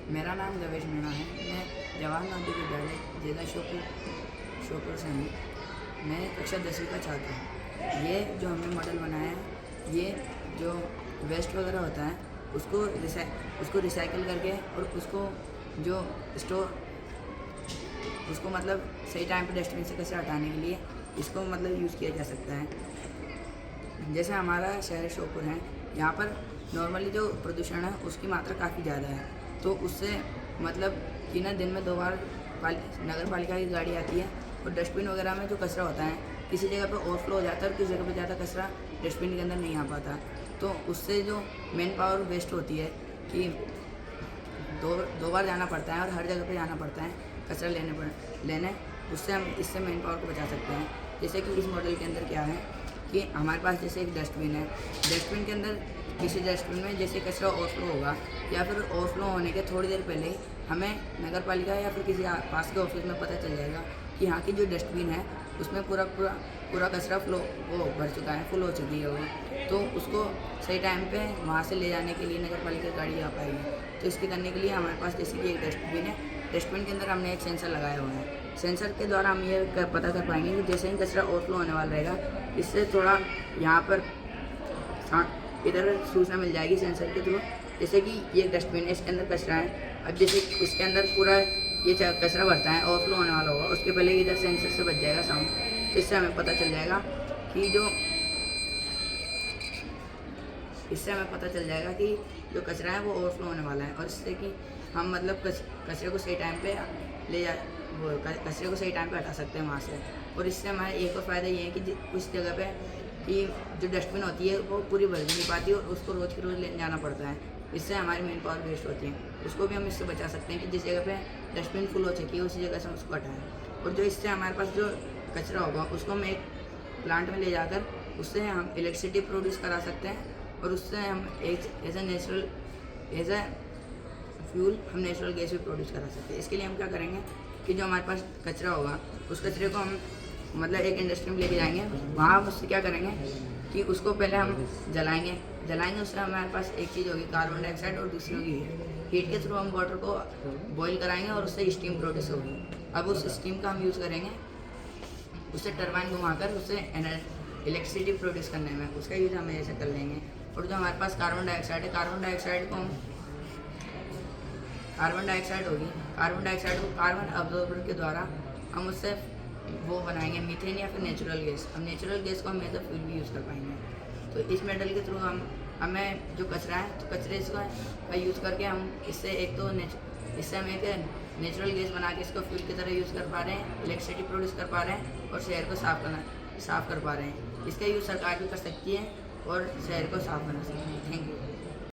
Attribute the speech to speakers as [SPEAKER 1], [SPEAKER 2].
[SPEAKER 1] मेरा नाम देवेश मीणा है। मैं जवाहर नवोदय विद्यालय जिला श्योपुर से हूँ। मैं कक्षा 10वीं का छात्र हूँ। ये जो हमने मॉडल बनाया है, ये जो वेस्ट वगैरह होता है उसको रिसाइकिल करके और उसको मतलब सही टाइम पे डस्टबिन से कचरा हटाने के लिए इसको मतलब यूज़ किया जा सकता है। जैसे हमारा शहर श्योपुर है, यहाँ पर नॉर्मली जो प्रदूषण है उसकी मात्रा काफ़ी ज़्यादा है, तो उससे मतलब कि ना दिन में 2 बार नगर पालिका की गाड़ी आती है और डस्टबिन वगैरह में जो कचरा होता है किसी जगह पर ओवरफ्लो हो जाता है और किसी जगह पर ज़्यादा कचरा डस्टबिन के अंदर नहीं आ पाता, तो उससे जो मेन पावर वेस्ट होती है कि दो बार जाना पड़ता है और हर जगह पे जाना पड़ता है कचरा लेने उससे हम इससे मेन पावर को बचा सकते हैं। जैसे कि इस मॉडल के अंदर क्या है कि हमारे पास जैसे एक डस्टबिन है, डस्टबिन के अंदर किसी डस्टबिन में जैसे कचरा ओवरफ्लो होगा या फिर ओवरफ्लो होने के थोड़ी देर पहले हमें नगर पालिका या फिर किसी पास के ऑफिस में पता चल जाएगा कि यहाँ की जो डस्टबिन है उसमें पूरा कचरा भर चुका है, फुल हो चुकी है वो, तो उसको सही टाइम पे वहाँ से ले जाने के लिए नगर पालिका गाड़ी आ पाएगी। तो इसके करने के लिए हमारे पास जैसे कि एक डस्टबिन है, डस्टबिन के अंदर हमने एक सेंसर लगाया हुआ है। सेंसर के द्वारा हम ये पता कर पाएंगे कि जैसे ही कचरा ओवरफ्लो होने वाला रहेगा, इससे थोड़ा यहाँ पर इधर सूचना मिल जाएगी सेंसर के थ्रू। जैसे कि ये डस्टबिन है, इसके अंदर कचरा है, अब जैसे इसके अंदर पूरा ये कचरा भरता है, ओवरफ्लो होने वाला होगा, उसके पहले इधर सेंसर से बच जाएगा साउंड, तो इससे हमें पता चल जाएगा कि जो कचरा है वो ओवरफ्लो होने वाला है, और इससे कि हम मतलब कचरे को सही टाइम पे कचरे को सही टाइम पे हटा सकते हैं वहाँ से। और इससे हमारा एक और फ़ायदा ये है कि कुछ जगह पे कि जो डस्टबिन होती है वो पूरी भर नहीं पाती और उसको रोज़ के रोज़ लेने जाना पड़ता है, इससे हमारी मेन पावर वेस्ट होती है। उसको भी हम इससे बचा सकते हैं कि जिस जगह पे डस्टबिन फुल हो चुकी है उसी जगह से हम उसको हटाएँ। और जो इससे हमारे पास जो कचरा होगा उसको हम एक प्लांट में ले जाकर उससे हम इलेक्ट्रिसिटी प्रोड्यूस करा सकते हैं, और उससे हम एज ए फ्यूल हम नेचुरल गैस भी प्रोड्यूस करा सकते हैं। इसके लिए हम क्या करेंगे कि जो हमारे पास कचरा होगा उस कचरे को हम मतलब एक इंडस्ट्री में लेके जाएंगे, वहाँ हम उससे क्या करेंगे कि उसको पहले हम जलाएंगे उससे हमारे पास एक चीज़ होगी कार्बन डाइऑक्साइड और दूसरी होगी हीट के थ्रू हम वाटर को बॉईल कराएंगे और उससे स्टीम प्रोड्यूस होगी। अब उस स्टीम का हम यूज़ करेंगे उससे टरबाइन घुमाकर उससे इलेक्ट्रिसिटी प्रोड्यूस करने में, उसका यूज़ हम ऐसे कर लेंगे। और जो हमारे पास कार्बन डाइऑक्साइड को कार्बन अब्जॉर्बर के द्वारा हम उससे वो बनाएंगे मीथेन या फिर नेचुरल गैस। अब नेचुरल गैस को हम एज अ फ्यूल भी यूज़ कर पाएंगे। तो इस मेटल के थ्रू हमें जो कचरा है तो कचरे का यूज़ करके हम इससे हम एक नेचुरल गैस बना के इसको फ्यूल की तरह यूज़ कर पा रहे हैं, इलेक्ट्रिसिटी प्रोड्यूस कर पा रहे हैं और शहर को साफ़ कर पा रहे हैं। इसका यूज़ सरकार भी कर सकती है और शहर को साफ़ बना सकती है। Thank you.